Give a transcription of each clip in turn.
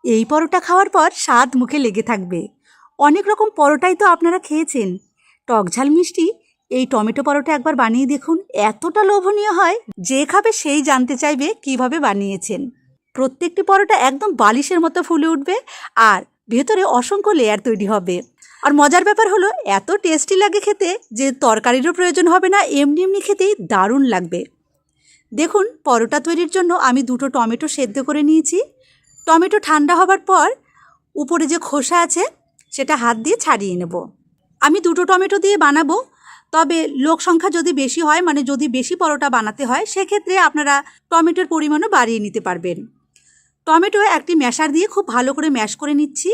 এই পরোটা খাওয়ার পর স্বাদ মুখে লেগে থাকবে। অনেক রকম পরোটাই তো আপনারা খেয়েছেন, টক ঝাল মিষ্টি। এই টমেটো পরোটা একবার বানিয়ে দেখুন, এতটা লোভনীয় হয় যে খাবে সেই জানতে চাইবে কিভাবে বানিয়েছেন। প্রত্যেকটি পরোটা একদম বালিশের মতো ফুলে উঠবে আর ভেতরে অসংখ্য লেয়ার তৈরি হবে। আর মজার ব্যাপার হলো এত টেস্টি লাগে খেতে যে তরকারিরও প্রয়োজন হবে না, এমনি এমনি খেতেই দারুণ লাগবে। দেখুন, পরোটা তৈরির জন্য আমি 2টো টমেটো সেদ্ধ করে নিয়েছি। টমেটো ঠান্ডা হবার পর উপরে যে খোসা আছে সেটা হাত দিয়ে ছাড়িয়ে নেব। আমি 2টো টমেটো দিয়ে বানাবো, তবে লোক সংখ্যা যদি বেশি হয়, মানে যদি বেশি পরোটা বানাতে হয়, সেক্ষেত্রে আপনারা টমেটোর পরিমাণও বাড়িয়ে নিতে পারবেন। টমেটো একটি ম্যাশার দিয়ে খুব ভালো করে ম্যাশ করে নিচ্ছি।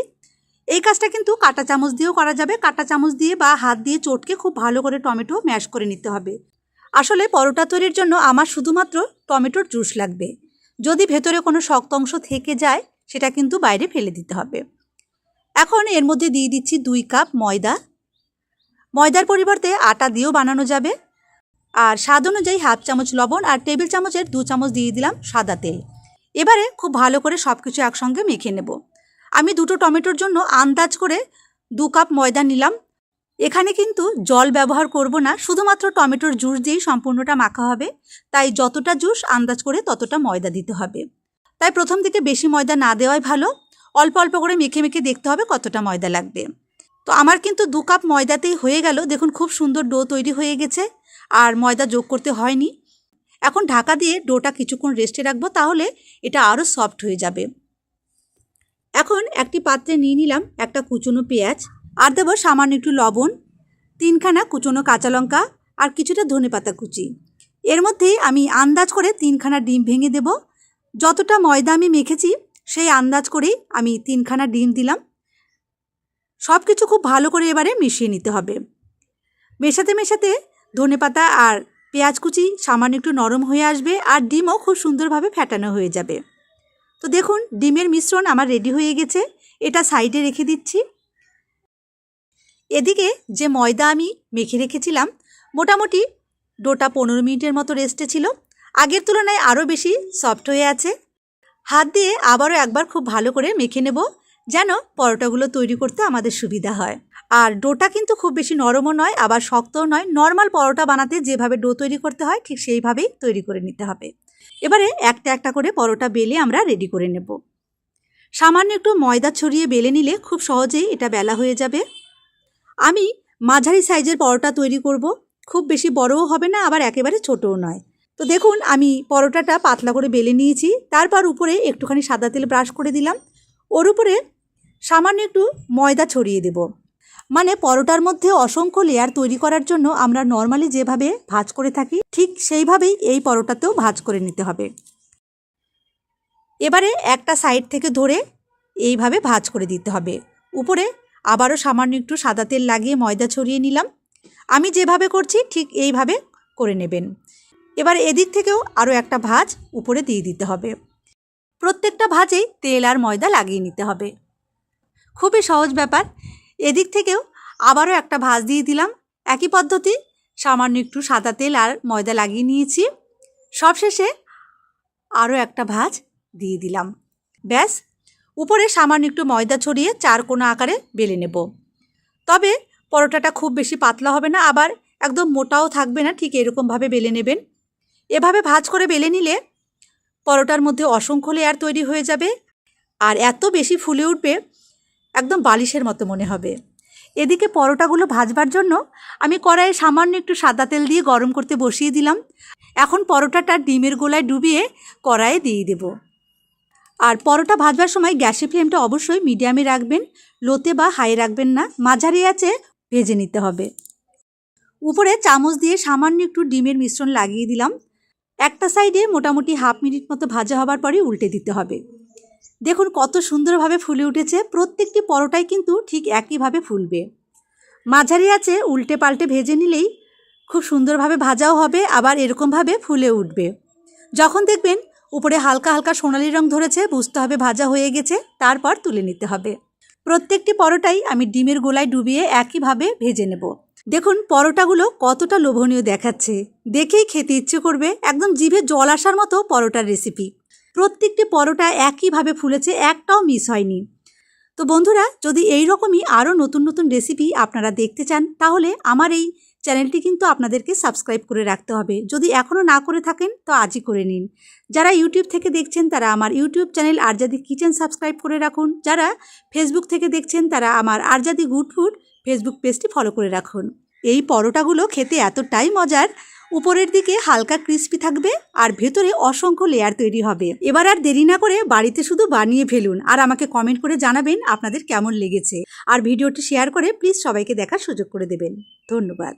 এই কাজটা কিন্তু কাঁটা চামচ দিয়েও করা যাবে। কাঁটা চামচ দিয়ে বা হাত দিয়ে চটকে খুব ভালো করে টমেটো ম্যাশ করে নিতে হবে। আসলে পরোটা তৈরির জন্য আমার শুধুমাত্র টমেটোর জুস লাগবে। যদি ভেতরে কোনো শক্ত অংশ থেকে যায় সেটা কিন্তু বাইরে ফেলে দিতে হবে। এখন এর মধ্যে দিয়ে দিচ্ছি 2 কাপ ময়দা। ময়দার পরিবর্তে আটা দিয়েও বানানো যাবে। আর স্বাদ অনুযায়ী হাফ চামচ লবণ আর টেবিল চামচের 2 চামচ দিয়ে দিলাম সাদা তেল। এবারে খুব ভালো করে সব কিছু একসঙ্গে মেখে নেব। আমি 2টো টমেটোর জন্য আন্দাজ করে 2 কাপ ময়দা নিলাম। এখানে কিন্তু জল ব্যবহার করব না, শুধুমাত্র টমেটোর জুস দিয়েই সম্পূর্ণটা মাখা হবে। তাই যতটা জুস আন্দাজ করে ততটা ময়দা দিতে হবে। তাই প্রথম দিকে বেশি ময়দা না দেওয়াই ভালো। অল্প অল্প করে মেখে মেখে দেখতে হবে কতটা ময়দা লাগবে। তো আমার কিন্তু 2 কাপ ময়দাতেই হয়ে গেল। দেখুন, খুব সুন্দর ডো তৈরি হয়ে গেছে আর ময়দা যোগ করতে হয়নি। এখন ঢাকা দিয়ে ডোটা কিছুক্ষণ রেস্টে রাখবো, তাহলে এটা আরও সফট হয়ে যাবে। এখন একটি পাত্রে নিয়ে নিলাম একটা কুচনো পেঁয়াজ, আর দেবো সামান্য একটু লবণ, 3খানা কুচনো কাঁচা লঙ্কা আর কিছুটা ধনেপাতা কুচি। এর মধ্যেই আমি আন্দাজ করে 3খানা ডিম ভেঙে দেব। যতটা ময়দা আমি মেখেছি সেই আন্দাজ করেই আমি 3খানা ডিম দিলাম। সব কিছু খুব ভালো করে এবারে মিশিয়ে নিতে হবে। মেশাতে মেশাতে ধনেপাতা আর পেঁয়াজ কুচি সামান্য একটু নরম হয়ে আসবে আর ডিমও খুব সুন্দরভাবে ফেটানো হয়ে যাবে। তো দেখুন, ডিমের মিশ্রণ আমার রেডি হয়ে গেছে। এটা সাইডে রেখে দিচ্ছি। এদিকে যে ময়দা আমি মেখে রেখেছিলাম, মোটামুটি ডোটা 15 মিনিটের মতো রেস্টে ছিল। আগের তুলনায় আরও বেশি সফট হয়ে আছে। হাত দিয়ে আবারও একবার খুব ভালো করে মেখে নেব, যেন পরোটাগুলো তৈরি করতে আমাদের সুবিধা হয়। আর ডোটা কিন্তু খুব বেশি নরমও নয় আবার শক্তও নয়। নর্মাল পরোটা বানাতে যেভাবে ডো তৈরি করতে হয় ঠিক সেইভাবেই তৈরি করে নিতে হবে। এবারে একটা একটা করে পরোটা বেলে আমরা রেডি করে নেব। সামান্য একটু ময়দা ছড়িয়ে বেলে নিলে খুব সহজেই এটা বেলা হয়ে যাবে। আমি মাঝারি সাইজের পরোটা তৈরি করব, খুব বেশি বড়ও হবে না আবার একেবারে ছোটও নয়। তো দেখুন, আমি পরোটাটা পাতলা করে বেলে নিয়েছি। তারপর উপরে একটুখানি সাদা তেল ব্রাশ করে দিলাম। ওর উপরে সামান্য একটু ময়দা ছড়িয়ে দেব। মানে পরোটার মধ্যে অসংখ্য লেয়ার তৈরি করার জন্য আমরা নর্মালি যেভাবে ভাঁজ করে থাকি ঠিক সেইভাবেই এই পরোটাতেও ভাঁজ করে নিতে হবে। এবারে একটা সাইড থেকে ধরে এইভাবে ভাঁজ করে দিতে হবে। উপরে আবারও সামান্য একটু সাদা তেল লাগিয়ে ময়দা ছড়িয়ে নিলাম। আমি যেভাবে করছি ঠিক এইভাবে করে নেবেন। এবার এদিক থেকেও আরও একটা ভাঁজ উপরে দিয়ে দিতে হবে। প্রত্যেকটা ভাঁজেই তেল আর ময়দা লাগিয়ে নিতে হবে। খুবই সহজ ব্যাপার। এদিক থেকেও আবারও একটা ভাঁজ দিয়ে দিলাম। একই পদ্ধতি, সামান্য একটু সাদা তেল আর ময়দা লাগিয়ে নিয়েছি। সবশেষে আরও একটা ভাঁজ দিয়ে দিলাম। ব্যাস, উপরে সামান্য একটু ময়দা ছড়িয়ে 4 কোনা আকারে বেলে নেব। তবে পরোটাটা খুব বেশি পাতলা হবে না আবার একদম মোটাও থাকবে না, ঠিক এরকমভাবে বেলে নেবেন। এভাবে ভাঁজ করে বেলে নিলে পরোটার মধ্যে অসংখ্য লেয়ার তৈরি হয়ে যাবে আর এত বেশি ফুলে উঠবে একদম বালিশের মতো মনে হবে। এদিকে পরোটাগুলো ভাজবার জন্য আমি কড়াইয়ে সামান্য একটু সাদা তেল দিয়ে গরম করতে বসিয়ে দিলাম। এখন পরোটাটা ডিমের গোলায় ডুবিয়ে কড়াইয়ে দিয়ে দেব। আর পরোটা ভাজবার সময় গ্যাসের ফ্লেমটা অবশ্যই মিডিয়ামে রাখবেন, লোতে বা হাই রাখবেন না, মাঝারি আঁচে ভেজে নিতে হবে। উপরে চামচ দিয়ে সামান্য একটু ডিমের মিশ্রণ লাগিয়ে দিলাম। একটা সাইডে মোটামুটি হাফ মিনিট মতো ভাজা হবার পরে উল্টে দিতে হবে। দেখুন কত সুন্দরভাবে ফুলে উঠেছে। প্রত্যেকটি পরোটাই কিন্তু ঠিক একইভাবে ফুলবে। মাঝারি আঁচে উল্টে পাল্টে ভেজে নিলেই খুব সুন্দরভাবে ভাজাও হবে আবার এরকমভাবে ফুলে উঠবে। যখন দেখবেন উপরে হালকা হালকা সোনালি রং ধরেছে বুঝতে হবে ভাজা হয়ে গেছে, তারপর তুলে নিতে হবে। প্রত্যেকটি পরোটাই আমি ডিমের গোলায় ডুবিয়ে একইভাবে ভেজে নেব। দেখুন পরোটাগুলো কতটা লোভনীয় দেখাচ্ছে, দেখেই খেতে ইচ্ছে করবে। একদম জিভে জল আসার মতো পরোটার রেসিপি। প্রত্যেকটি পরোটা একইভাবে ফুলেছে, একটাও মিস হয়নি। তো বন্ধুরা, যদি এই রকমই আরও নতুন নতুন রেসিপি আপনারা দেখতে চান, তাহলে আমার এই চ্যানেলটি কিন্তু আপনাদেরকে সাবস্ক্রাইব করে রাখতে হবে। যদি এখনও না করে থাকেন তো আজই করে নিন। যারা ইউটিউব থেকে দেখছেন তারা আমার ইউটিউব চ্যানেল আরজাদি কিচেন সাবস্ক্রাইব করে রাখুন। যারা ফেসবুক থেকে দেখছেন তারা আমার আরজাদি গুড ফুড ফেসবুক পেজটি ফলো করে রাখুন। এই পরোটাগুলো খেতে এতটাই মজার, উপরের দিকে হালকা ক্রিস্পি থাকবে আর ভেতরে অসংখ্য লেয়ার তৈরি হবে। এবার আর দেরি না করে বাড়িতে শুধু বানিয়ে ফেলুন আর আমাকে কমেন্ট করে জানাবেন আপনাদের কেমন লেগেছে। আর ভিডিওটি শেয়ার করে প্লিজ সবাইকে দেখার সুযোগ করে দেবেন। ধন্যবাদ।